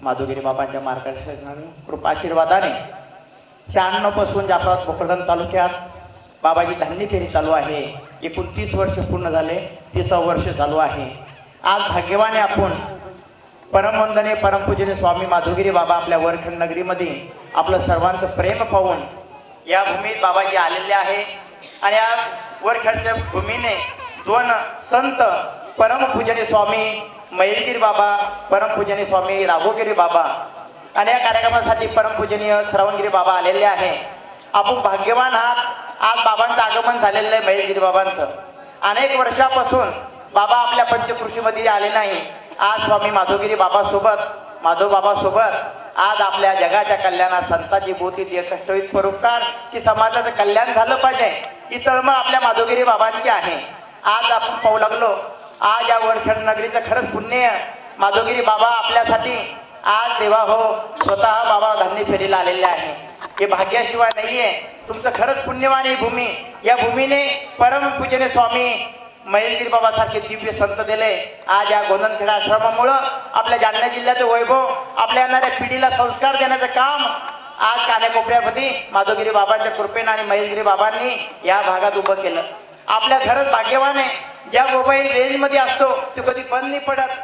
माधुगिरी बाबांच्या मार्गदर्शनाने कृपा आशीर्वादाने 96 पासून जाफराबाद भोकरदन तालुक्यात बाबाजी धान्य फेरी चालू आहे. एकूण 30 वर्ष पूर्ण झाले, 30वे वर्ष चालू आहे. आज भाग्यवाने आपण परमवंदनीय परमपूजनीय स्वामी माधुगिरी बाबा आपल्या वरखंड नगरीमध्ये आपलं सर्वांचं प्रेम पाहून या भूमीत बाबाजी आलेले आहे. आणि या वरखंडच्या भूमीने दोन संत परमपूजनीय स्वामी महेशगिरी बाबा, परमपूजनीय स्वामी राघोगिरी बाबा आणि या कार्यक्रमासाठी परमपूजनीय श्रवणगिरी बाबा आलेले आहे. आपण भाग्यवान आहात. आज बाबांचं आगमन झालेलं आहे. महेशगिरी बाबांचं अनेक वर्षापासून बाबा आपल्या पंचकृषीमध्ये आले नाही. आज स्वामी माधवगिरी बाबासोबत, माधव बाबासोबत आज आपल्या जगाच्या कल्याणात संतांची बोटी दे कष्टवित परोपकार की समाजाचं कल्याण झालं पाहिजे ही तळमळ आपल्या माधवगिरी बाबांची आहे. आज आपण पाहू लागलो. आज या वरखेड नगरीचं खरंच पुण्य माधवगिरी बाबा आपल्यासाठी आज देवा हो स्वतः बाबा धान्य फेरीला आलेले आहे. हे भाग्याशिवाय नाहीये. तुमचं खरंच पुण्यवान ही भूमी. या भूमीने परमपूजनीय स्वामी महेशगिरी बाबा सारखे दिव्य संत दिले. आज या गोंदनखेडा आश्रमामुळं आपल्या जालना जिल्ह्याचं वैभव, आपल्या येणाऱ्या पिढीला संस्कार देण्याचं काम आज कानेकोपऱ्यामध्ये माधवगिरी बाबांच्या कृपेने आणि महेशगिरी बाबांनी या भागात उभं केलं. आपल्या खरंच भाग्यवान आहे. ज्या मोबाईल रेंजमध्ये असतो तो कधी बंद नाही पडत.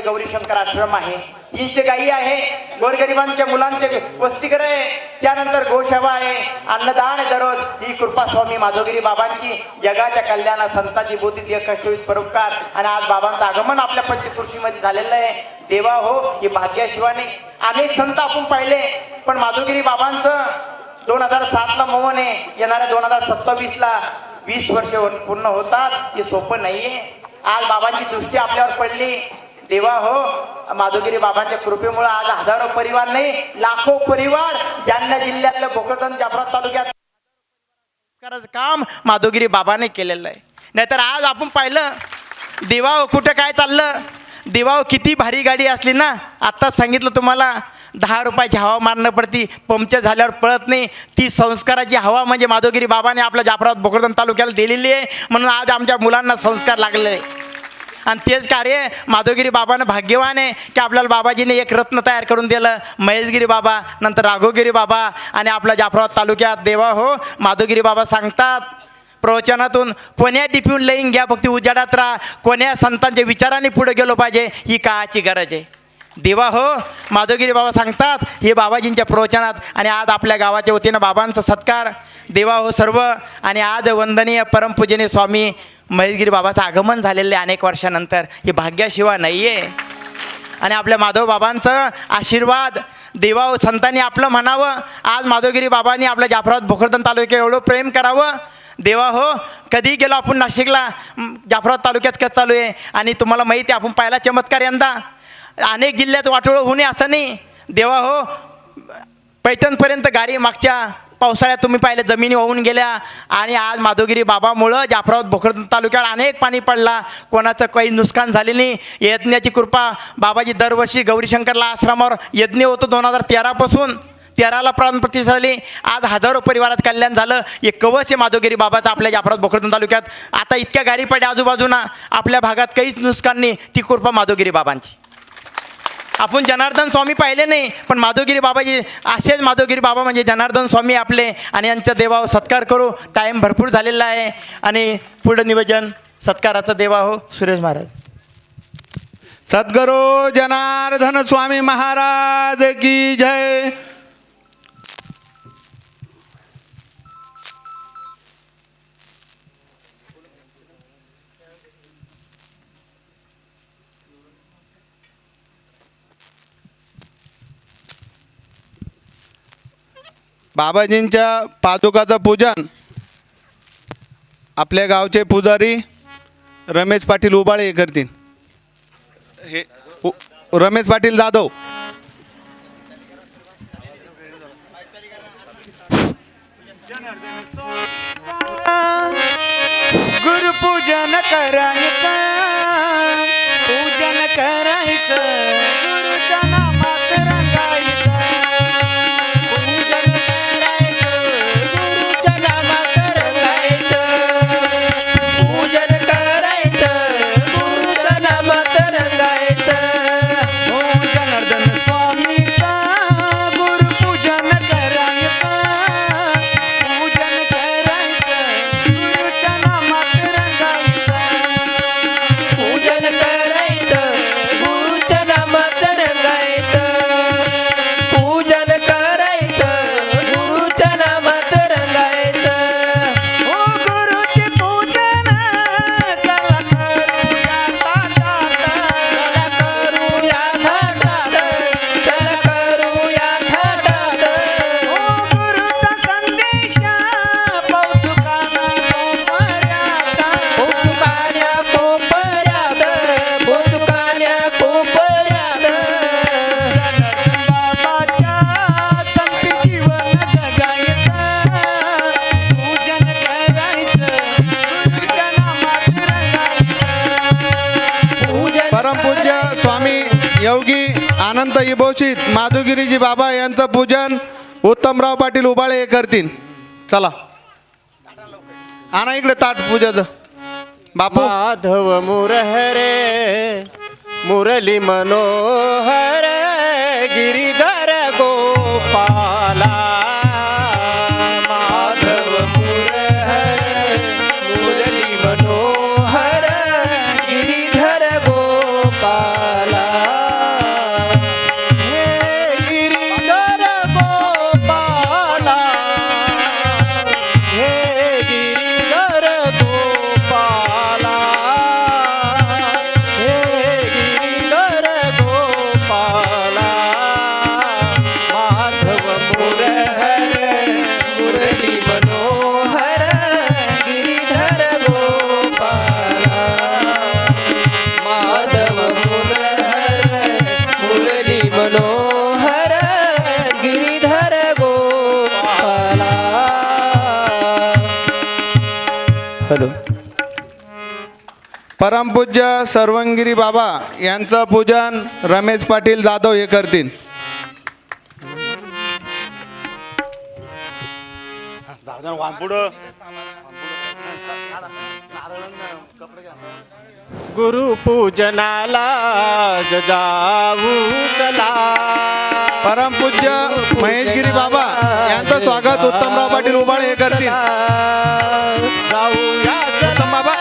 गौरी शंकर आश्रम आहे. 300 गायी आहे. गोरगरिबांच्या मुलांचे वसतिगृह आहे. त्यानंतर गोसेवा आहे. अन्नदान दररोज. ही कृपा स्वामी माधवगिरी बाबांची जगाच्या कल्याणा संतांची बोधी कष्टवित परोपकार आणि आज बाबांचं आगमन आपल्या पंचकृषीमध्ये झालेलं आहे. देवा हो ही भाग्याशिवाने अनेक संत आपण पाहिले, पण माधवगिरी बाबांचं 2007ला मौन आहे. येणाऱ्या 2027ला 20 वर्ष पूर्ण होतात. हे सोपं नाहीये. आज बाबांची दृष्टी आपल्यावर पडली. देवा हो माधवगिरी बाबांच्या कृपेमुळे आज हजारो परिवार नाही, लाखो परिवार जालना जिल्ह्यातल्या भोकरदन जाफराबाद तालुक्यात संस्काराचं काम माधवगिरी बाबाने केलेलं आहे. नाहीतर आज आपण पाहिलं देवा हो कुठं काय चाललं. देवा हो किती भारी गाडी असली ना, आत्ताच सांगितलं तुम्हाला 10 रुपयाची हवा मारणं पडती, पंक्चर झाल्यावर पळत नाही. ती संस्काराची हवा म्हणजे माधवगिरी बाबाने आपल्या जाफराबाद भोकरदन तालुक्याला दिलेली आहे. म्हणून आज आमच्या मुलांना संस्कार लागलेले आहे. आणि तेच कार्य माधवगिरी बाबानं भाग्यवान आहे की आपल्याला बाबाजीने एक रत्न तयार करून दिलं. महेशगिरी बाबा, नंतर राघोगिरी बाबा आणि आपल्या जाफराबाद तालुक्यात देवा हो माधवगिरी बाबा सांगतात प्रवचनातून, कोण्या टिपीहून लईन घ्या फक्त उजाडात राहा, कोण्या संतांच्या विचारांनी पुढे गेलो पाहिजे ही काळाची गरज आहे. देवा हो माधवगिरी बाबा सांगतात हे बाबाजींच्या प्रवचनात. आणि आज आपल्या गावाच्या वतीनं बाबांचा सत्कार देवा हो सर्व. आणि आज वंदनीय परमपूजनीय स्वामी महेशगिरी बाबाचं आगमन झालेलं आहे अनेक वर्षानंतर. हे भाग्याशिवाय नाही आहे. आणि आपल्या माधव बाबांचं आशीर्वाद देवा हो संतांनी आपलं म्हणावं. आज माधवगिरी बाबांनी आपल्या जाफराबाद भोकरदन तालुक्यात एवढं प्रेम करावं. देवा हो कधी गेलो आपण नाशिकला, जाफराबाद तालुक्यात कसं चालू आहे. आणि तुम्हाला माहिती आहे आपण पाहिला चमत्कार यंदा अनेक जिल्ह्यात वाटोळं होणे असं नाही. देवा हो पैठणपर्यंत गाडी मागच्या पावसाळ्यात तुम्ही पाहिले जमिनी वाहून गेल्या. आणि आज माधवगिरी बाबामुळं जाफराबाद भोकरदन तालुक्यात अनेक पाणी पडला, कोणाचं काही नुकसान झाले नाही. यज्ञाची कृपा बाबाजी दरवर्षी गौरीशंकरला आश्रमावर यज्ञ होतो 2013 पासून. 13ला प्राणप्रतिष्ठा झाली. आज हजारो परिवारात कल्याण झालं. एक कवच आहे माधवगिरी बाबाचं आपल्या जाफराबाद भोकरदन तालुक्यात. आता इतक्या गाडी पडल्या आजूबाजूना, आपल्या भागात काहीच नुकसान नाही. ती कृपा माधवगिरी बाबांची. आपण जनार्दन स्वामी पाहिले नाही, पण माधवगिरी बाबाजी असेच माधवगिरी बाबा म्हणजे जनार्दन स्वामी आपले. आणि यांचा देवा सत्कार करू. टाईम भरपूर झालेला आहे. आणि पुढं निवेदन सत्काराचा देवा हो सुरेश महाराज. सद्गुरु जनार्दन स्वामी महाराज की जय. बाबाजींच्या पादुकाचं पूजन आपल्या गावचे पुजारी रमेश पाटील उबाळे करतील. हे रमेश पाटील जाधव. गुरुपूजन करायचं, पूजन कर स्वामी योगी अनंत इबोषित माधुगिरीजी बाबा यांचं पूजन उत्तमराव पाटील उबाळे हे करतील. चला आणा इकडे ताट पूजाचं. बापू माधव मुरहरे मुरली मनोहर गिरिधर गोपाला. माधव मुरहर मुरली मनोहर गिरिधर गोपाला. हे गिरिधर गोपाला. हे गिरिधर गोपाला. हे गिरिधर गोपाला. माधव मुरहर मुरली मनोहर गिरिधर गोपाला. माधव मुरहर मुरली मनोहर गिरिधर गोपाला. हॅलो. परमपूज्य सर्वंगिरी बाबा यांचं पूजन रमेश पाटील जाधव हे करतील. गुरुपूजनाला जाऊ चला. परमपूज्य महेशगिरी बाबा यांचं स्वागत उत्तमराव पाटील उबाळे हे करतील. जाऊया उत्तम बाबा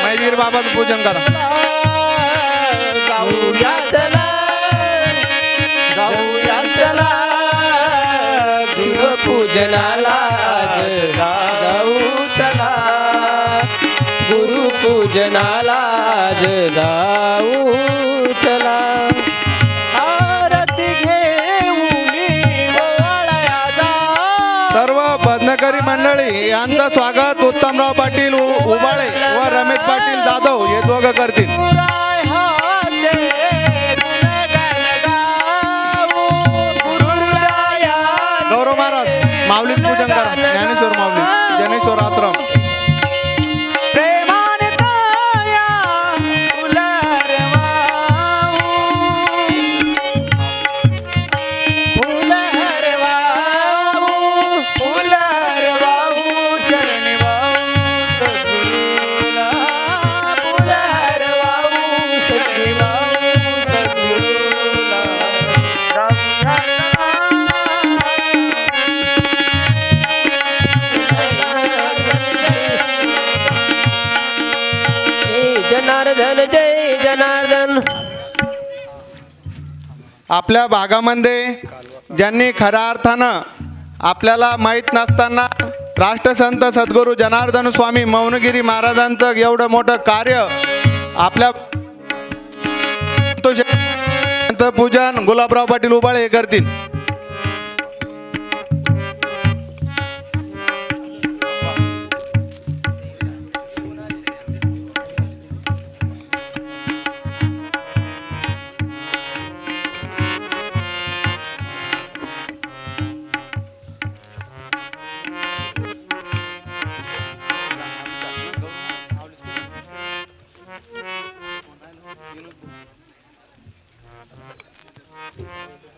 महेशगिरी बाबाचं पूजन करा. जाऊया चला जाऊया चला. शिवपूजनाला जाऊ चला. गुरुपूजनाला जाऊ चला. आरती घेऊनी ओवाळया जा. सर्व भजनकरी मंडळी यांचं स्वागत उत्तमराव पाटील उबाळे व रमेश पाटील जाधव हे दोघं करतील. पुराय हाते गुणगान गाऊ. गुरुराया गौरव महाराज माऊलीच पूजन करा. ज्ञानेश्वर माऊली ज्ञानेश्वर आश्रम. प्रेमाने ताया फुलरवाऊ. फुलरवाऊ. फुलरवाऊ चरणी वाऊ सद्गुरुला. फुलरवाऊ चरणी वाऊ सद्गुरुला. जय जनार्दन जय जनार्दन. आपल्या भागामध्ये ज्यांनी खऱ्या अर्थानं आपल्याला माहीत नसताना राष्ट्रसंत सद्गुरू जनार्दन स्वामी मौनगिरी महाराजांचं एवढं मोठं कार्य आपल्या पूजन गुलाबराव पाटील उबाळे हे करतील.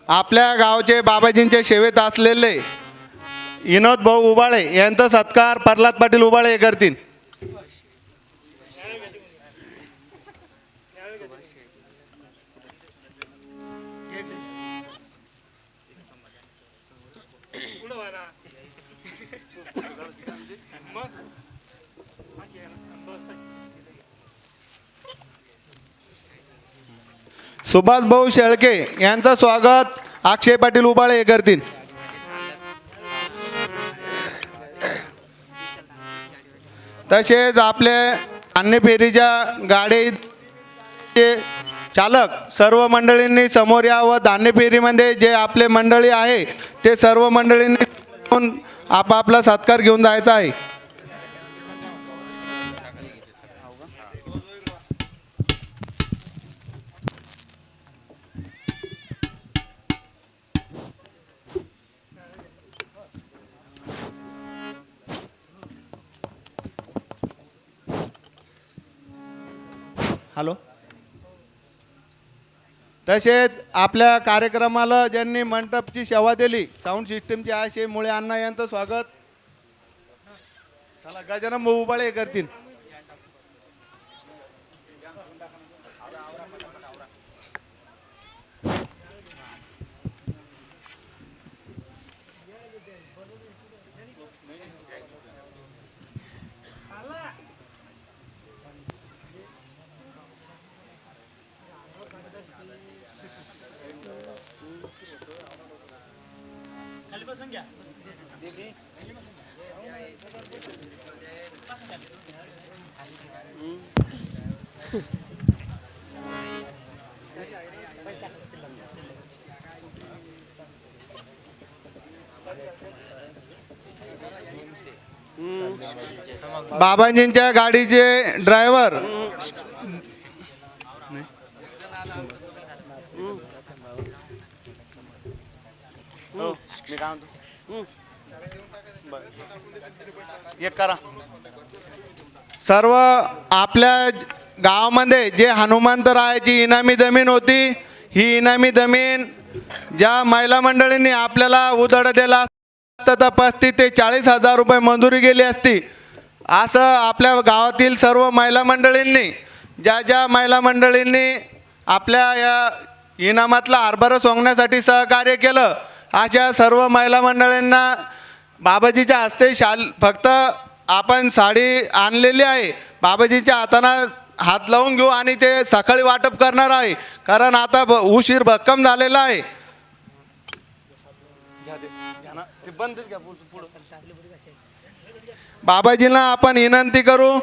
आपल्या गावचे बाबाजींच्या सेवेत असलेले विनोद भाऊ उबाळे यांचा सत्कार प्रल्हाद पाटील उबाळे हे करतील. सुभाष भाऊ शेळके यांचं स्वागत अक्षय पाटील उबाळे हे करतील. तसेच आपले अन्य फेरीच्या गाडीचे चालक सर्व मंडळींनी समोर या व धान्य फेरीमध्ये जे आपले मंडळी आहे ते सर्व मंडळींनी आपापला सत्कार घेऊन जायचा आहे. हॅलो तसेच आपल्या कार्यक्रमाला ज्यांनी मंडपची सेवा दिली, साऊंड सिस्टीमची आशे मुळे अण्णा यांचं स्वागत. चला गजानन भाऊ उबाळे करतील. बाबाजींच्या गाडीचे ड्रायव्हर एक करा. सर्व आपल्या गावामध्ये जे हनुमंतरायाची इनामी जमीन होती, ही इनामी जमीन ज्या महिला मंडळींनी आपल्याला उधळ दिला असता तर 35 ते 40 हजार रुपये मंजुरी गेली असती. असं आपल्या गावातील सर्व महिला मंडळींनी ज्या महिला मंडळींनी आपल्या या इनामातला हरभरा सोंगण्यासाठी सहकार्य केलं, अशा सर्व महिला मंडळींना बाबाजीच्या हस्ते फक्त आपण साडी आणलेली आहे, बाबाजीच्या हाताना हात लावून घेऊ आणि ते सकाळी वाटप करणार आहे, कारण आता उशीर भक्कम झालेला आहे. बाबाजींना आपण विनंती करू,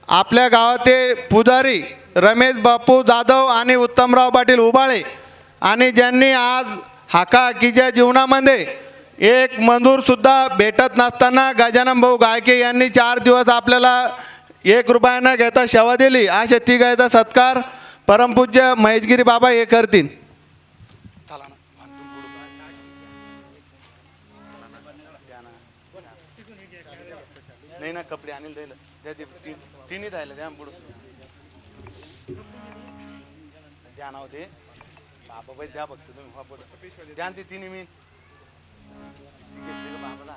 आपल्या गावाचे पुजारी रमेश बापू जाधव आणि उत्तमराव पाटील उबाळे आणि ज्यांनी आज हाकाहाकीच्या जीवनामध्ये एक मजूरसुद्धा भेटत नसताना गजानन भाऊ गायके यांनी 4 दिवस आपल्याला 1 रुपया न घेता सेवा दिली, अशा तिघांचा सत्कार परमपूज्य महेशगिरी बाबा हे करतील. नाही ना कपडे आणील द्यायला द्या, ते तिन्ही द्यायला द्या पुढं द्या नाव ते बाबा बाई द्या फक्त तुम्ही हा पुढं द्या ते तिन्ही मी घेतले का बाबाला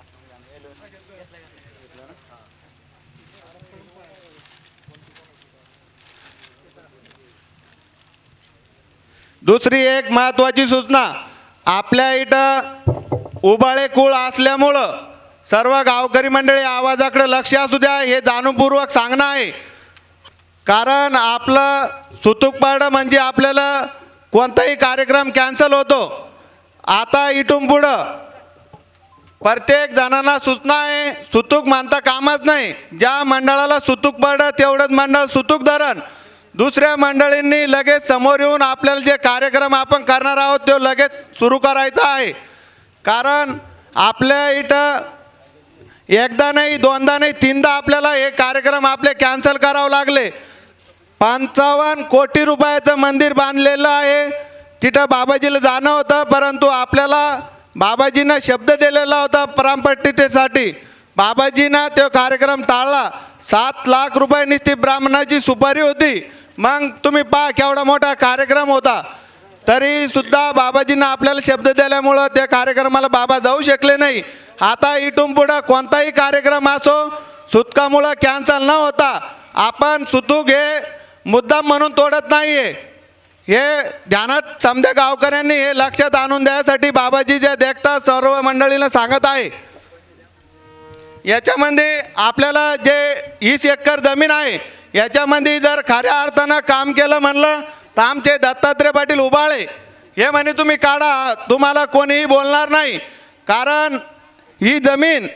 दुसरी एक महत्त्वाची सूचना, आपल्या इथं उबाळे कुळ असल्यामुळं सर्व गावकरी मंडळी आवाजाकडे लक्ष असू द्या, हे जाणीवपूर्वक सांगणं आहे. कारण आपलं सुतूक पाडं म्हणजे आपल्याला कोणताही कार्यक्रम कॅन्सल होतो. आता इथून पुढं प्रत्येक जणांना सूचना आहे, सुतूक मानता कामच नाही. ज्या मंडळाला सुतूक पडलं तेवढंच मंडळ सुतूक धरण. दुसऱ्या मंडळींनी लगेच समोर येऊन आपल्याला जे कार्यक्रम आपण करणार आहोत तो लगेच सुरू करायचा आहे. कारण आपल्या इथं एकदा नाही, दोनदा नाही, 3दा आपल्याला हे कार्यक्रम आपले कॅन्सल करावं लागले. 55 कोटी रुपयाचं मंदिर बांधलेलं आहे, तिथं बाबाजीला जाणं होतं, परंतु आपल्याला बाबाजींना शब्द दिलेला होता परमपट्टीसाठी. बाबाजींना तो कार्यक्रम टाळला. 7 लाख रुपये नुसती ब्राह्मणाची सुपारी होती. मग तुम्ही पहा केवढा मोठा कार्यक्रम होता, तरी सुद्धा बाबाजींना आपल्याला शब्द दिल्यामुळं त्या कार्यक्रमाला बाबा जाऊ शकले नाही. आता इथून पुढं कोणताही कार्यक्रम असो सुतकामुळं कॅन्सल न होता आपण सुतूक हे मुद्दाम म्हणून तोडत नाही आहे, हे ध्यानात समजा गावकऱ्यांनी हे लक्षात आणून द्यायसाठी बाबाजी जे देखता सर्व मंडळीला सांगत आहे. याच्यामध्ये आपल्याला जे 20 एकर जमीन आहे याच्यामध्ये जर खऱ्या अर्थानं काम केलं म्हणलं तर आमचे दत्तात्रय पाटील उबाळे हे म्हणे तुम्ही काढा, तुम्हाला कोणीही बोलणार नाही. कारण ही जमीन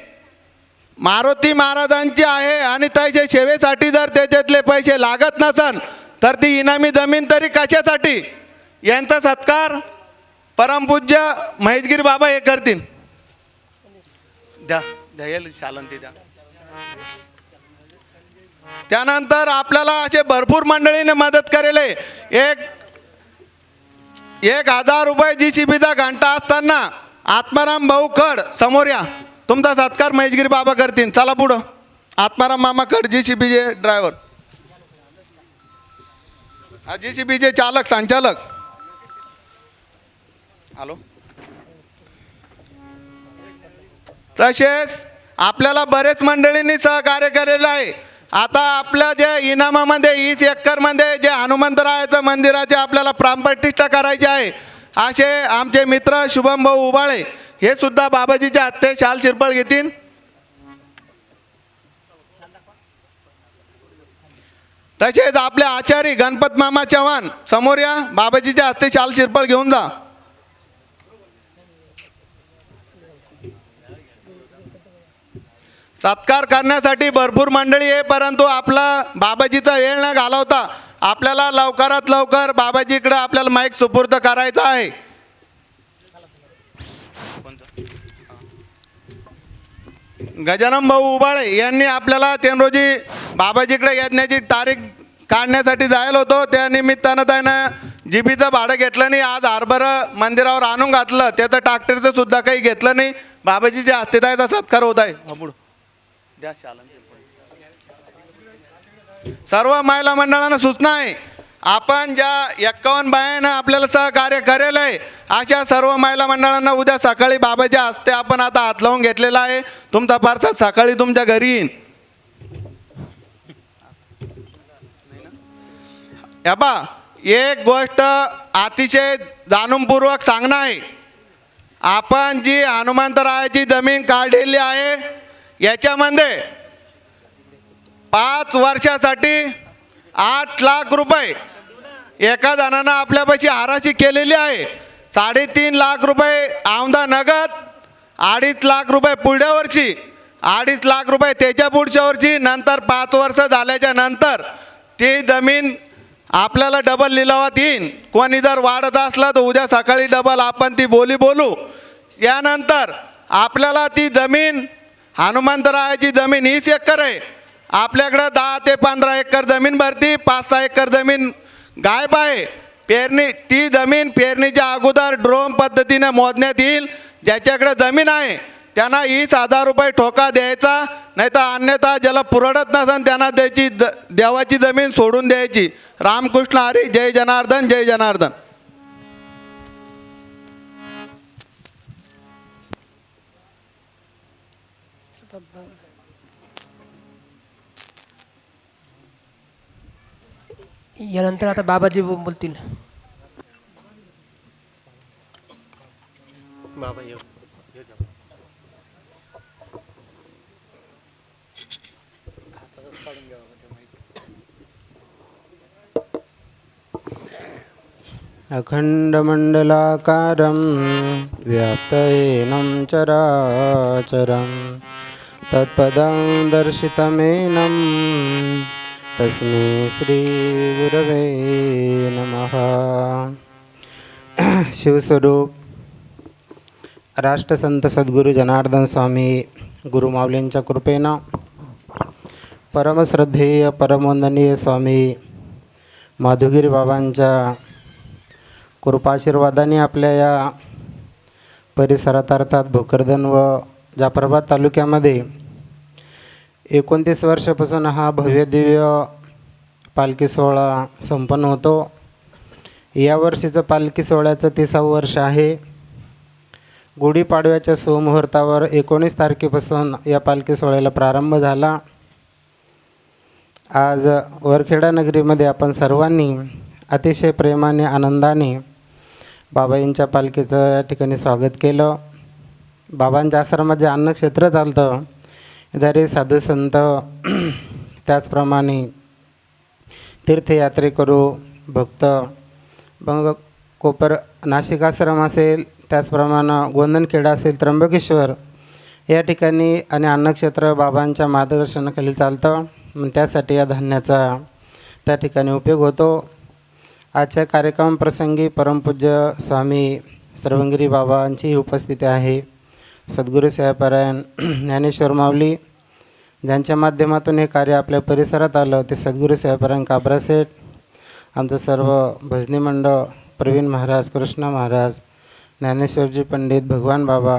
मारुती महाराजांची आहे आणि त्याच्या सेवेसाठी जर त्याच्यातले पैसे लागत नसन तर ती इनामी जमीन तरी कशासाठी. यांचा सत्कार परमपूज्य महेशगिरी बाबा हे करतील. द्या द्यायला चालंती द्या. त्यानंतर आपल्याला असे भरपूर मंडळीने मदत करेल. 1000 रुपये GCBचा घंटा असताना आत्माराम भाऊ खड समोर या, तुमचा सत्कार महेशगिरी बाबा करतील. चला पुढं. आत्माराम मामा खड GCBचे ड्रायव्हर, GCBचे चालक संचालक. हॅलो. तसेच आपल्याला बरेच मंडळींनी सहकार्य केलेलं आहे. आता आपल्या जे इनामामध्ये 20 एकरमध्ये जे हनुमंतरायाचं मंदिराचे आपल्याला प्राणप्रतिष्ठा करायची आहे, असे आमचे मित्र शुभम भाऊ उबाळे हे सुद्धा बाबाजीच्या हस्ते शाल शिरपळ घेतील. तसेच आपले आचारी गणपत मामा चव्हाण समोर या, बाबाजीच्या हस्ते शाल शिरपळ घेऊन जा. सत्कार करण्यासाठी भरपूर मंडळी आहे, परंतु आपला बाबाजीचा वेळ न घालवता आपल्याला लवकरात लवकर बाबाजीकडे आपल्याला माईक सुपूर्द करायचा आहे. गजानन भाऊ उबाळे यांनी आपल्याला 3 रोजी बाबाजीकडे येण्याची तारीख काढण्यासाठी जायला होतो. त्या निमित्तानं त्यानं जीबीचं भाडं घेतलं नाही. आज हरभरं मंदिरावर आणून घातलं, त्याचं ट्रॅक्टरचं सुद्धा काही घेतलं नाही. बाबाजीच्या हस्ते त्याचा सत्कार होत आहे. सर्व महिला मंडळांना सूचना आहे, आपण ज्या 51 बायांना आपल्याला सहकार्य करेल आहे, अशा सर्व महिला मंडळांना उद्या सकाळी बाबाच्या हस्ते आपण आता हात लावून घेतलेला आहे. तुमचा पार्सल सकाळी तुमच्या घरी येईन. बा एक गोष्ट अतिशय जाणूनपूर्वक सांगणं आहे, आपण जी हनुमंतरायाची जमीन काढलेली आहे याच्यामध्ये 5 वर्षासाठी 8 लाख रुपये एका जणानं आपल्यापाशी हाराशी केलेली आहे. 3.5 लाख रुपये औंधा नगद, 2.5 लाख रुपये पुढच्या वर्षी, 2.5 लाख रुपये त्याच्या पुढच्या वर्षी. नंतर 5 वर्ष झाल्याच्या नंतर ती जमीन आपल्याला डबल लिलावात येईन. कोणी जर वाढत असला तर उद्या सकाळी डबल आपण ती बोलू. यानंतर आपल्याला ती जमीन हनुमंतरायाची जमीन 20 एकर आहे. आपल्याकडं 10 ते 15 एकर जमीन भरती, 5-6 एकर जमीन गायब आहे. ती जमीन पेरणीच्या अगोदर ड्रोन पद्धतीने मोजण्यात येईल. ज्याच्याकडे जमीन आहे त्यांना 20,000 रुपये ठोका द्यायचा, नाही तर अन्यथा ज्याला पुरवत नसेल त्यांना द्यायची देवाची जमीन सोडून द्यायची. रामकृष्ण हरी. जय जनार्दन, जय जनार्दन. यानंतर आता बाबाजी बोलतील. बाबा येऊ. अखण्डमण्डलाकारं व्याप्तयेनं चराचरं तत्पदं दर्शितमेनं तस्मै श्रीगुरवे नमः. शिवस्वरूप राष्ट्रसंत सद्गुरू जनार्दन स्वामी गुरुमाऊलींच्या कृपेनं परमश्रद्धेय परमवंदनीय स्वामी माधुगिरी बाबांच्या कृपाशीर्वादाने आपल्या या परिसरात अर्थात भोकरदन व जाफराबाद तालुक्यामध्ये 29 वर्षापासून हा भव्य दिव्य पालखी सोहळा संपन्न होतो. या वर्षीचं पालखी सोहळ्याचं 30वं वर्ष आहे. गुढीपाडव्याच्या सुमुहूर्तावर 19 तारखेपासून या पालखी सोहळ्याला प्रारंभ झाला. आज वरखेडा नगरीमध्ये आपण सर्वांनी अतिशय प्रेमाने आनंदाने बाबांच्या पालखीचं या ठिकाणी स्वागत केलं. बाबांच्या आश्रमात जे अन्नक्षेत्र चालतं इथे साधू संत त्याचप्रमाणे तीर्थयात्रेकरू भक्त मग कोपर नाशिक आश्रम असेल, त्याचप्रमाणे गोंदनखेडा असेल, त्र्यंबकेश्वर या ठिकाणी आणि अन्नक्षेत्र बाबांच्या मार्गदर्शनाखाली चालतं. मग त्यासाठी या धान्याचा त्या ठिकाणी उपयोग होतो. आजच्या कार्यक्रमप्रसंगी परमपूज्य स्वामी सर्वंगिरी बाबांची उपस्थिती आहे. सद्गुरू साहेबरायण ज्ञानेश्वर माऊली ज्यांच्या माध्यमातून हे कार्य आपल्या परिसरात आलं ते सद्गुरू साहेबरायण काबरासेठ, आमचं सर्व भजनी मंडळ, प्रवीण महाराज, कृष्ण महाराज, ज्ञानेश्वरजी पंडित, भगवान बाबा,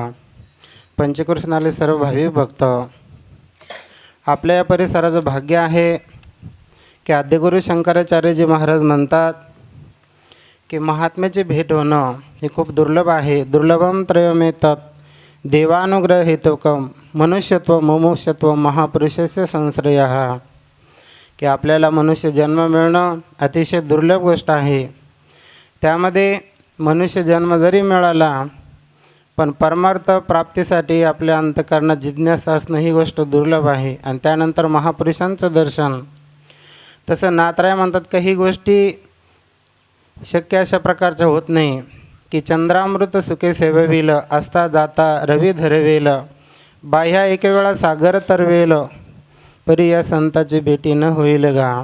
पंचकृष्णाले सर्व भाविक भक्त. आपल्या या परिसराचं भाग्य आहे की आद्यगुरू शंकराचार्यजी महाराज म्हणतात की महात्म्याची भेट होणं हे खूप दुर्लभ आहे. दुर्लभम त्रयमेतत् देवानुग्रह हेतुकम मनुष्यत्व मुमुक्षत्व महापुरुषस्य संश्रय. की आपल्याला मनुष्य जन्म मिळणं अतिशय दुर्लभ गोष्ट आहे. त्यामध्ये मनुष्य जन्म जरी मिळाला पण परमार्थ प्राप्तीसाठी आपल्या अंतःकरणात जिज्ञासा असणं ही गोष्ट दुर्लभ आहे. आणि त्यानंतर महापुरुषांचं दर्शन. तसं नाथराय म्हणतात काही गोष्टी शक्य अशा प्रकारच्या होत नाही. की चंद्रामृत सुखे सेवविल असता जाता रवी धरवेल बाह्या एक वेळा सागर तरवेल परी या संताची भेटी न होईल गा.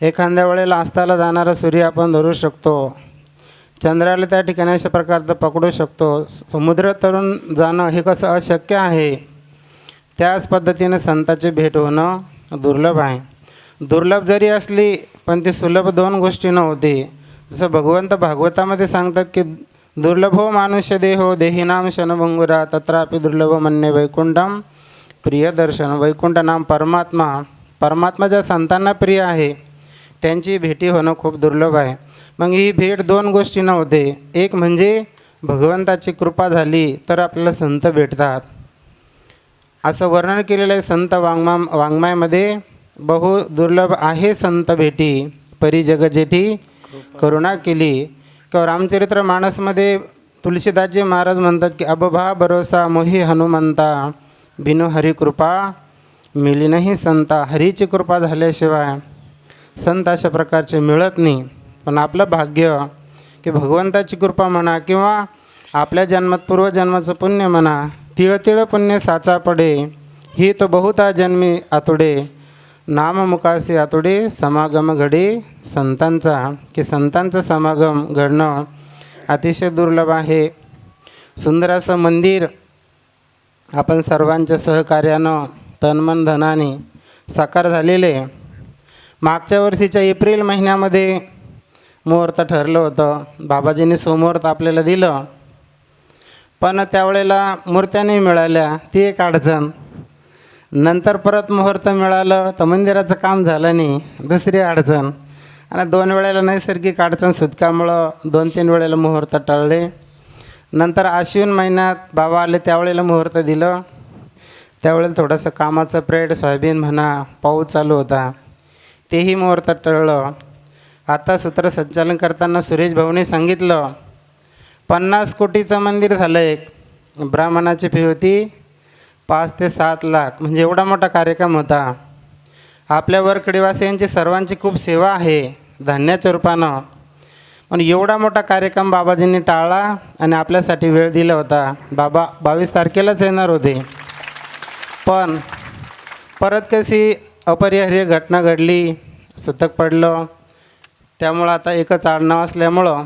एखाद्या वेळेला अस्ताला जाणारा सूर्य आपण धरू शकतो, चंद्राला त्या ठिकाणी अशा प्रकारचं पकडू शकतो. समुद्र तरून जाणं हे कसं अशक्य आहे. त्याच पद्धतीने संताची भेट होणं दुर्लभ आहे. दुर्लभ जरी असली पण ती सुलभ दोन गोष्टी नव्हती. जसं भगवंत भागवतामध्ये सांगतात की दुर्लभो मानुष्य देहो देहिनाम शनभंगुरा तत्रापि दुर्लभ मन्ये वैकुंठम प्रियदर्शन. वैकुंठ नाम परमात्मा. परमात्मा ज्या संतांना प्रिय आहे त्यांची भेटी होणं खूप दुर्लभ आहे. मग ही भेट दोन गोष्टी नव्हते. एक म्हणजे भगवंताची कृपा झाली तर आपल्याला संत भेटतात असं वर्णन केलेलं आहे संत वाङ्मयामध्ये. बहु दुर्लभ आहे संत भेटी परी जग जेठी करुणा केली. किंवा रामचरित्र मानसमध्ये तुलसीदासजी महाराज म्हणतात की अबभा भरोसा मोही हनुमंता बिनु हरिकृपा मिली नाही संता. हरीची कृपा झाल्याशिवाय संत अशा प्रकारचे मिळत नाही. पण आपलं भाग्य की भगवंताची कृपा म्हणा किंवा आपल्या जन्मात पूर्वजन्माचं पुण्य म्हणा तिळ तिळ पुण्य साचा पडे ही तो बहुता जन्मी आतुडे नाममुखासी आतुडे समागम घडे संतांचा. की संतांचं समागम घडणं अतिशय दुर्लभ आहे. सुंदर असं मंदिर आपण सर्वांच्या सहकार्यानं तनमन धनाने साकार झालेले. मागच्या वर्षीच्या एप्रिल महिन्यामध्ये मुहूर्त ठरलं होतं. बाबाजींनी सुमुहूर्त आपल्याला दिलं पण त्यावेळेला मूर्त्या नाही मिळाल्या, ती एक अडचण. नंतर परत मुहूर्त मिळालं तर मंदिराचं काम झालं नाही, दुसरी अडचण. आणि 2 वेळेला नैसर्गिक अडचण सुटकामुळं 2-3 वेळेला मुहूर्त टळले. नंतर आश्विन महिन्यात बाबा आले त्यावेळेला मुहूर्त दिलं. त्यावेळेला थोडंसं कामाचं प्रेड सोयाबीन म्हणा पाऊस चालू होता, तेही मुहूर्त टळलं. आता सूत्रसंचालन करताना सुरेश भाऊने सांगितलं 50 कोटीचं मंदिर झालं. एक ब्राह्मणाची फी होती 5 ते 7 लाख, म्हणजे एवढा मोठा कार्यक्रम होता. आपल्या वरकडेवासियांची सर्वांची खूप सेवा आहे धान्याच्या रूपानं. पण एवढा मोठा कार्यक्रम बाबाजींनी टाळला आणि आपल्यासाठी वेळ दिला होता. बाबा 22 तारखेलाच येणार होते पण परत कशी अपरिहार्य घटना घडली, सुतक पडलं. त्यामुळं आता एकच आडनाव असल्यामुळं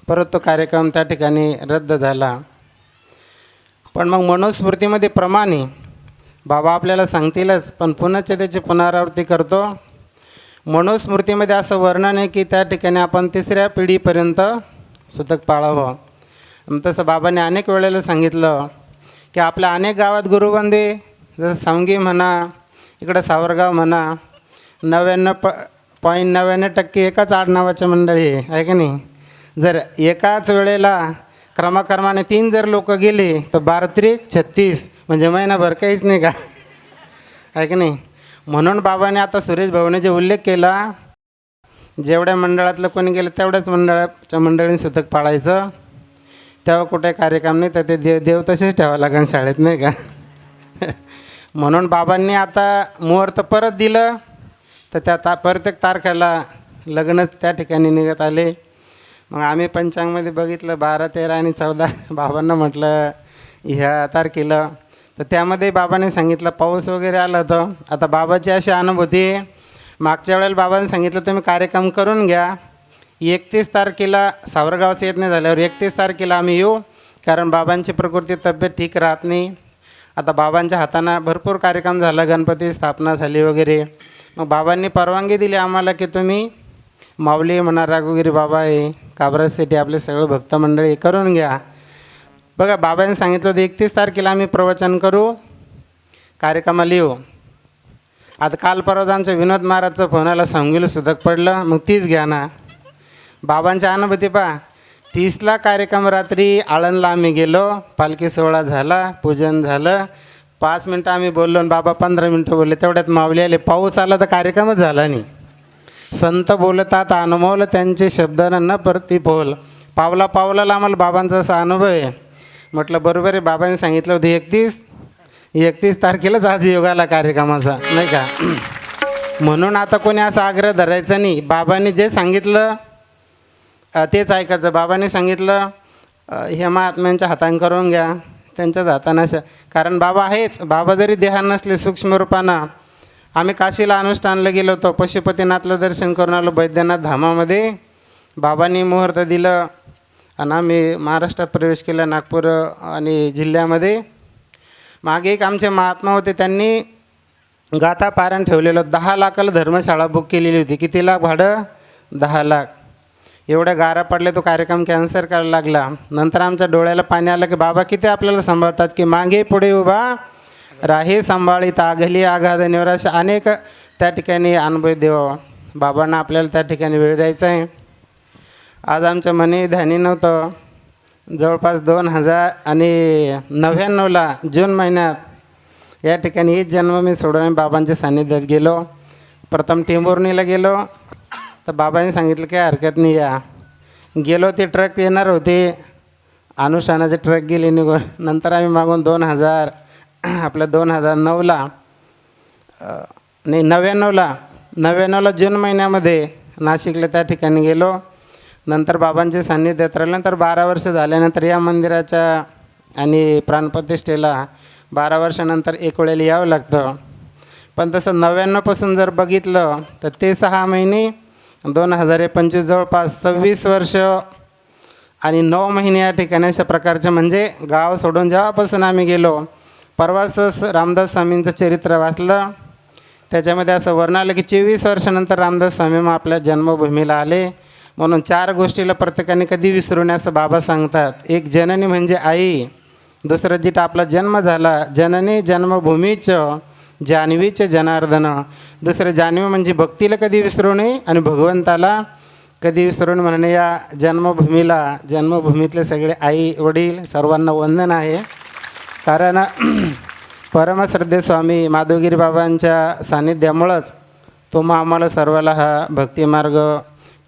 परत तो कार्यक्रम त्या ठिकाणी रद्द झाला. पण मग मनुस्मृतीमध्ये प्रमाणे बाबा आपल्याला सांगतीलच पण पुन्हाच्या त्याची पुनरावृत्ती करतो. मनुस्मृतीमध्ये असं वर्णन आहे की त्या ठिकाणी आपण 3ऱ्या पिढीपर्यंत सुतक पाळावं. तसं बाबांनी अनेक वेळेला सांगितलं की आपल्या अनेक गावात गुरुबंधे जसं सांगी म्हणा, इकडं सावरगाव म्हणा, 99.99% एकाच आडनावाच्या मंडळी आहे की नाही. जर एकाच वेळेला क्रमाक्रमाने 3 जर लोक गेले तर 12-36 म्हणजे महिनाभर काहीच नाही का, आहे की नाही. म्हणून बाबाने आता सुरेश भाऊने जे उल्लेख केला जेवढ्या मंडळातलं कोणी गेलं तेवढ्याच मंडळींनी सुतक पाळायचं. तेव्हा कुठे कार्यक्रम नाही तर ते देव तसेच ठेवावं लागेल शाळेत, नाही का. म्हणून बाबांनी आता मुहूर्त परत दिलं तर त्या प्रत्येक तारखेला लग्न त्या ठिकाणी निघत आले. मग आम्ही पंचांगमध्ये बघितलं 12, 13 आणि 14 बाबांना म्हटलं ह्या तारखेला. तर त्यामध्ये बाबांनी सांगितलं पाऊस वगैरे आला होतं. आता बाबाची अशी अनुभूती आहे, मागच्या वेळेला बाबांनी सांगितलं तुम्ही कार्यक्रम करून घ्या, 31 तारखेला सावरगावचं येत नाही झाल्यावर 31 तारखेला आम्ही येऊ, कारण बाबांची प्रकृती तब्येत ठीक राहत नाही. आता बाबांच्या हातानं भरपूर कार्यक्रम झाला, गणपती स्थापना झाली वगैरे. मग बाबांनी परवानगी दिली आम्हाला की तुम्ही माऊली म्हणा, राघोगिरी बाबा आहे, काबराजसाठी आपले सगळं भक्त मंडळी करून घ्या. बघा बाबांनी सांगितलं होतं 31 तारखेला आम्ही प्रवचन करू, कार्यक्रमाला येऊ. आता काल परवाच आमच्या विनोद महाराजचं फोनाला सांगीला सुतक पडलं, मग तीच घ्या ना. बाबांच्या अनुभूती पहा. 30ला कार्यक्रम रात्री आळंदला आम्ही गेलो, पालखी सोहळा झाला, पूजन झालं, 5 मिनटं आम्ही बोललो आणि बाबा 15 मिनटं बोलले. तेवढ्यात माऊली आले, पाऊस आला तर कार्यक्रमच झाला नाही. संत बोलतात अनुभवलं त्यांचे शब्द न प्रतिपोल. पावला पावलाला आम्हाला बाबांचा असा अनुभव आहे. म्हटलं बरोबर आहे, बाबांनी सांगितलं होतं 31 तारखेलाच आज योगाला कार्यक्रमाचा, नाही का. म्हणून आता कोणी असा आग्रह धरायचा नाही. बाबांनी जे सांगितलं तेच ऐकायचं. बाबांनी सांगितलं हे महात्म्यांच्या हाताने करून घ्या, त्यांच्याच हातानं कारण बाबा आहेच. बाबा जरी देहा नसले सूक्ष्म रूपानं. आम्ही काशीला अनुष्ठानला गेलो होतो, पशुपतीनाथलं दर्शन करून आलो बैद्यनाथ धामामध्ये. बाबांनी मुहूर्त दिलं आणि आम्ही महाराष्ट्रात प्रवेश केला, नागपूर आणि जिल्ह्यामध्ये. मागे एक आमचे महात्मा होते, त्यांनी गाथा पारायण ठेवलेलं. 10 लाखाला धर्मशाळा बुक केलेली होती. किती लाख भाडं? 10 लाख. एवढ्या गारा पडले, तो कार्यक्रम कॅन्सल करायला लागला. नंतर आमच्या डोळ्याला पाणी आलं की बाबा किती आपल्याला सांभाळतात, की मागे पुढे उभा राही सांभाळीत आघली आघाद निवराश. अनेक त्या ठिकाणी अनुभव देवा. बाबांना आपल्याला त्या ठिकाणी वेळ द्यायचा आहे. आज आमच्या मनी ध्यानी नव्हतं. जवळपास 2099ला जून महिन्यात या ठिकाणी हीच जन्म मी सोडून बाबांच्या सान्निध्यात गेलो. प्रथम टेंभुर्णीला गेलो तर बाबांनी सांगितलं काय हरकत नाही या. गेलो, ते ट्रक येणार होते, अनुष्ठानाचे ट्रक गेले निघून. नंतर आम्ही मागून 2009ला नाही 99ला जून महिन्यामध्ये नाशिकला त्या ठिकाणी गेलो. नंतर बाबांचे सान्निध्यात राहिल्यानंतर 12 वर्ष झाल्यानंतर या मंदिराच्या आणि प्राणप्रतिष्ठेला 12 वर्षानंतर एक वेळेला यावं लागतं. पण तसं 99पासून जर बघितलं तर ते 6 महिने 2025 जवळपास 26 वर्ष आणि 9 महिने या ठिकाणी अशा प्रकारचे, म्हणजे गाव सोडून जेव्हापासून आम्ही गेलो. परवाच रामदास स्वामींचं चरित्र वाचलं, त्याच्यामध्ये असं वर्णन आलं की 24 वर्षानंतर रामदास स्वामी मग आपल्या जन्मभूमीला आले. म्हणून 4 गोष्टीला प्रत्येकाने कधी विसरू नये असं बाबा सांगतात. एक जननी म्हणजे आई, दुसरं जिथं आपला जन्म झाला जननी जन्मभूमीच जान्हवीचे जनार्दन. दुसरं जान्हवी म्हणजे भक्तीला कधी विसरू नये आणि भगवंताला कधी विसरू नये. म्हणणे या जन्मभूमीतले सगळे आई वडील सर्वांना वंदन आहे. कारण परमश्रद्धे स्वामी माधवगिरी बाबांच्या सान्निध्यामुळंच मग आम्हाला सर्वाला हा भक्तिमार्ग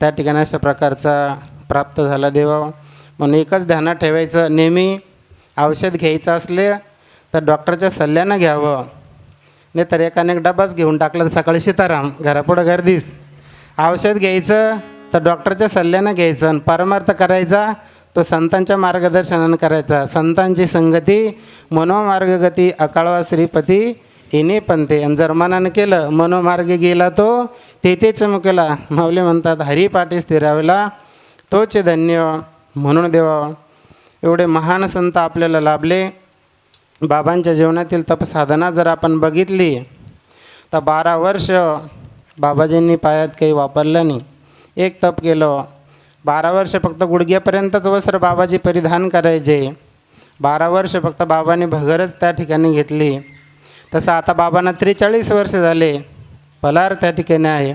त्या ठिकाणी अशा प्रकारचा प्राप्त झाला देवा. म्हणून एकच ध्यानात ठेवायचं, नेहमी औषध घ्यायचं असले तर डॉक्टरच्या सल्ल्यानं घ्यावं. नाही तर एकाने एक डबाच घेऊन टाकलं तर सकाळी सीताराम घरापुढं गर्दीच. औषध घ्यायचं तर डॉक्टरच्या सल्ल्यानं घ्यायचं आणि परमार्थ करायचा तो संतांच्या मार्गदर्शनानं करायचा. संतांची संगती मनोमार्गगती अकाळवा श्रीपती येणे पंते. आणि जर मनानं केलं मनोमार्गे गेला तो तेथेच मुकेला. माऊली म्हणतात हरिपाठी स्थिरावला तोच धन्य. म्हणून देवा एवढे महान संत आपल्याला लाभले. बाबांच्या जीवनातील तपसाधना जर आपण बघितली तर 12 वर्ष बाबाजींनी पायात काही वापरलं नाही. एक तप केलं. 12 वर्ष फक्त गुडघ्यापर्यंतच वस्त्र बाबाजी परिधान करायचे. 12 वर्ष फक्त बाबांनी भगरच त्या ठिकाणी घेतली. तसं आता बाबांना 43 वर्ष झाले, पलार त्या ठिकाणी आहे.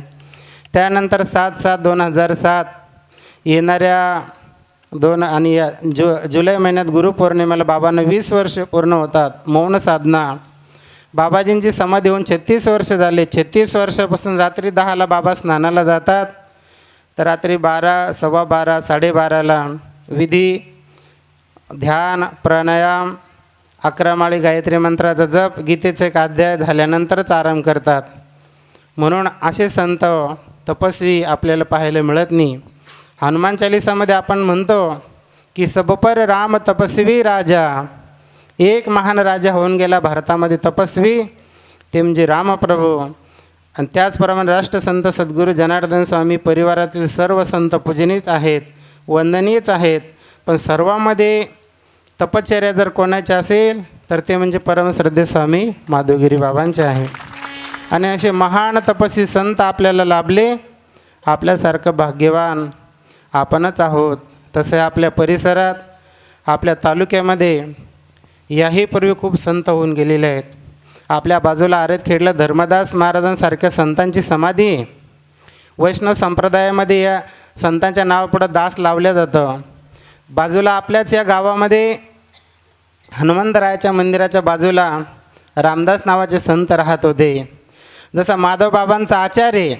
त्यानंतर 7/7/2007 येणाऱ्या जुलै महिन्यात गुरुपौर्णिमेला बाबांना 20 वर्ष पूर्ण होतात. मौन साधना. बाबाजींची समाधी होऊन 36 वर्ष झाले. 36 वर्षापासून रात्री 10ला बाबा स्नानाला जातात, तर रात्री 12, 12:15, 12:30ला विधी, ध्यान, प्राणायाम, 11 माळी गायत्री मंत्राचा जप, गीतेचे एक अध्याय झाल्यानंतरच आराम करतात. म्हणून असे संत तपस्वी आपल्याला पाहायला मिळत नाही. हनुमान चालिसामध्ये आपण म्हणतो की सबपर राम तपस्वी राजा. एक महान राजा होऊन गेला भारतामध्ये तपस्वी, ते म्हणजे रामप्रभू. आणि त्याचप्रमाणे राष्ट्रसंत सद्गुरू जनार्दन स्वामी परिवारातील सर्व संत पूजनीत आहेत, वंदनीयच आहेत. पण सर्वामध्ये तपश्चर्या जर कोणाची असेल तर ते म्हणजे परमश्रद्धे स्वामी माधवगिरी बाबांचे आहे. आणि असे महान तपस्वी संत आपल्याला लाभले. आपल्यासारखं भाग्यवान आपणच आहोत. तसे आपल्या परिसरात, आपल्या तालुक्यामध्ये याही पूर्वी खूप संत होऊन गेलेले आहेत. आपल्या बाजूला आरेतखेडला धर्मदास महाराजांसारख्या संतांची समाधी. वैष्णव संप्रदायामध्ये या संतांच्या नावापुढं दास लावलं जातं. बाजूला आपल्याच या गावामध्ये हनुमंतरायाच्या मंदिराच्या बाजूला रामदास नावाचे संत राहत होते. जसा माधव बाबांचा आचार्य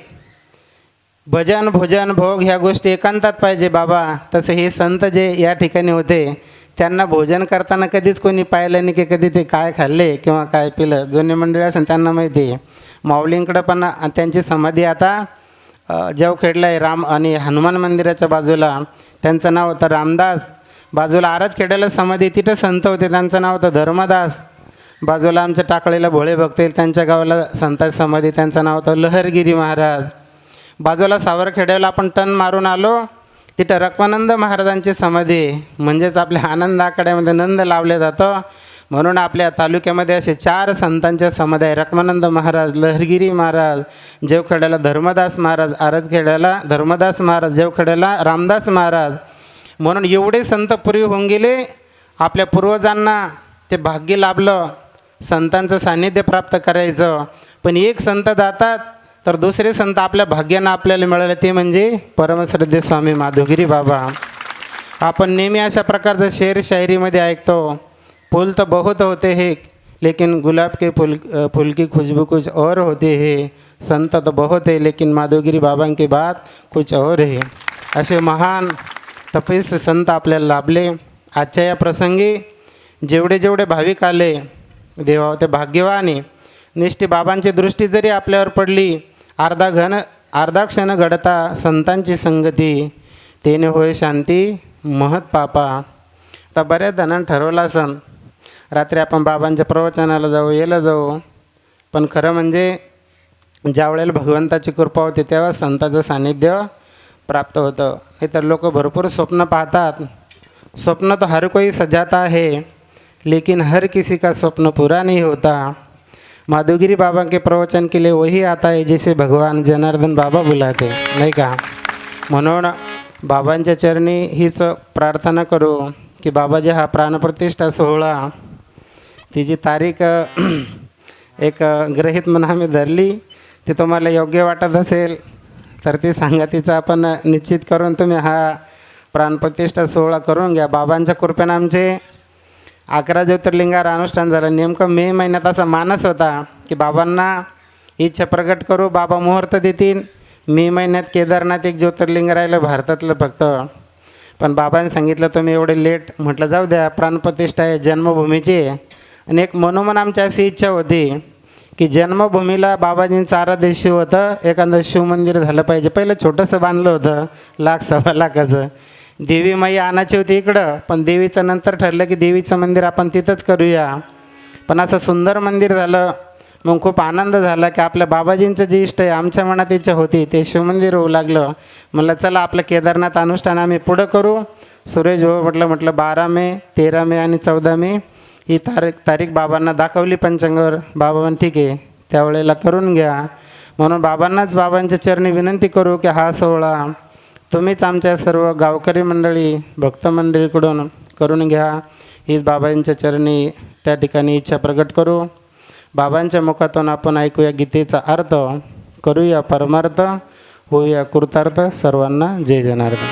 भजन भोजन भोग ह्या गोष्टी एकांतात पाहिजे बाबा, तसे हे संत जे या ठिकाणी होते त्यांना भोजन करताना कधीच कोणी पाहिलं नाही की कधी ते काय खाल्ले किंवा काय पिलं. जुने मंडळी असेल त्यांना माहिती आहे. माऊलींकडं पण त्यांची समाधी आता जवखेडला आहे, राम आणि हनुमान मंदिराच्या बाजूला. त्यांचं नाव होतं रामदास. बाजूला आरतखेड्याला समाधी, तिथं संत होते, त्यांचं नाव होतं धर्मदास. बाजूला आमच्या टाकळीला भोळे भक्त येईल, त्यांच्या गावाला संतांची समाधी, त्यांचं नाव होतं लहरगिरी महाराज. बाजूला सावरखेड्याला आपण टन मारून आलो, तिथं रखमानंद महाराजांची समाधी आहे. म्हणजेच आपल्या आनंद आखाड्यामध्ये नंद लावले जातं, म्हणून आपल्या तालुक्यामध्ये असे 4 संतांच्या समाधी आहे. रखमानंद महाराज, लहरगिरी महाराज, जेवखेड्याला धर्मदास महाराज, आरतखेड्याला धर्मदास महाराज, जेवखेड्याला रामदास महाराज. म्हणून एवढे संत पूर्वी होऊन गेले. आपल्या पूर्वजांना ते भाग्य लाभलं संतांचं सान्निध्य प्राप्त करायचं. पण एक संत जातात तर दुसरे संत आपल्या भाग्यानं आपल्याला मिळाले, ते म्हणजे परमश्रद्धेय स्वामी माधवगिरी बाबा. आपण नेहमी अशा प्रकारचं शेर शायरीमध्ये ऐकतो, फूल तो बहुत होते हैं लेकिन गुलाब के फूल की खुशबू कुछ और होती है. संत तो बहुत है लेकिन माधवगिरी बाबा की बात कुछ और है. असे महान तपस्वी संत आपल्याला लाभले. आजच्या या प्रसंगी जेवढे जेवढे भाविक आले देवा ते भाग्यवानी. निष्ठी बाबांची दृष्टी जरी आपल्यावर पडली, अर्धा क्षण घडता संतांची संगती, तेने होय शांती महत पापा. आता बऱ्याच जणांनी ठरवलं असन रात्री आपण बाबांच्या प्रवचनाला जाऊ, याला जाऊ, पण खरं म्हणजे ज्या वेळेला भगवंताची कृपा होते तेव्हा संताचं सान्निध्य प्राप्त होतं. हे तर लोक भरपूर स्वप्न पाहतात. स्वप्न तो हर कोई सजाता है लेकिन हर किसी का स्वप्न पूरा नहीं होता. माधवगिरी बाबा के प्रवचन के लिए वही आता है जैसे भगवान जनार्दन बाबा बुलाते, नाही का. म्हणून बाबांच्या चरणी हीच प्रार्थना करू की बाबाजी हा प्राणप्रतिष्ठा सोहळा तिची तारीख एक गृहीत म्हणून आम्ही धरली. ती तुम्हाला योग्य वाटत असेल तर ती सांगा, तिचं आपण निश्चित करून तुम्ही हा प्राणप्रतिष्ठा सोहळा करून घ्या. बाबांच्या कृपेनं आमचे 11 ज्योतिर्लिंगावर अनुष्ठान झालं. नेमकं मे महिन्यात असा मानस होता की बाबांना इच्छा प्रकट करू, बाबा मुहूर्त देतील. मे महिन्यात केदारनाथ एक ज्योतिर्लिंग राहिलं भारतातलं फक्त. पण बाबांनी सांगितलं तुम्ही एवढे लेट, म्हटलं जाऊ द्या, प्राणप्रतिष्ठा आहे जन्मभूमीची. आणि एक मनोमन आमची अशी इच्छा होती की जन्मभूमीला बाबाजींचं आराध्य शिव होतं, एखादं शिवमंदिर झालं पाहिजे. पहिलं छोटंसं बांधलं होतं, 1,00,000 लाखाचं. देवी माई आणायची होती इकडं, पण देवीचं नंतर ठरलं की देवीचं मंदिर आपण तिथंच करूया. पण असं सुंदर मंदिर झालं. मग खूप आनंद झाला की आपल्या बाबाजींचं जे इष्ट आहे, आमच्या मनात इच्छा होती ते शिवमंदिर होऊ लागलं. म्हणलं चला आपलं केदारनाथ अनुष्ठान आम्ही पुढं करू. सुरेश भाऊ म्हटलं 12 मे, 13 मे आणि 14 मे ही तारीख बाबांना दाखवली पंचांगावर. बाबा म्हण ठीक आहे त्यावेळेला करून घ्या. म्हणून बाबांच्या चरणी विनंती करू की हा सोहळा तुम्हीच आमच्या सर्व गावकरी मंडळी भक्त मंडळीकडून करून घ्या. हीच बाबांच्या चरणी त्या ठिकाणी इच्छा प्रकट करू. बाबांच्या मुखातून आपण ऐकूया गीतेचा अर्थ, करूया परमार्थ, होऊया कृतार्थ. सर्वांना जय जनार्दन.